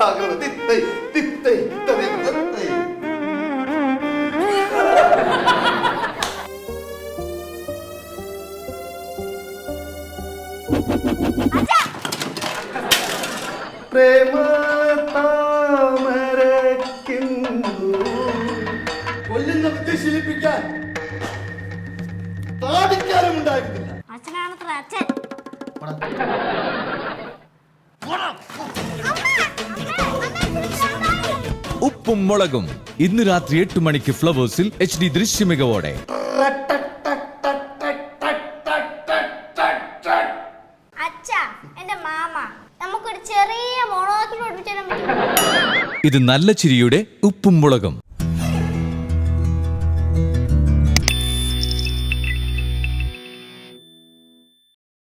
ഭഗവതി പ്രേമ കൊല്ലുന്ന വിദ്യ ശീലിപ്പിക്കാൻ താടിക്കാരമുണ്ടായിരുന്നില്ല. അച്ഛനാണത്ര അച്ഛൻ. ഉപ്പും മുളകും ഇന്ന് രാത്രി 8 മണിക്ക് ഫ്ലവേഴ്സിൽ HD ദൃശ്യമികവോടെ. അച്ഛാ, എന്റെ മാമ നമുക്കൊരു ചെറിയ മോണോക്കിൽ പഠിപ്പിച്ചാൽ ഇത് നല്ല ചിരിയുടെ ഉപ്പും മുളകും.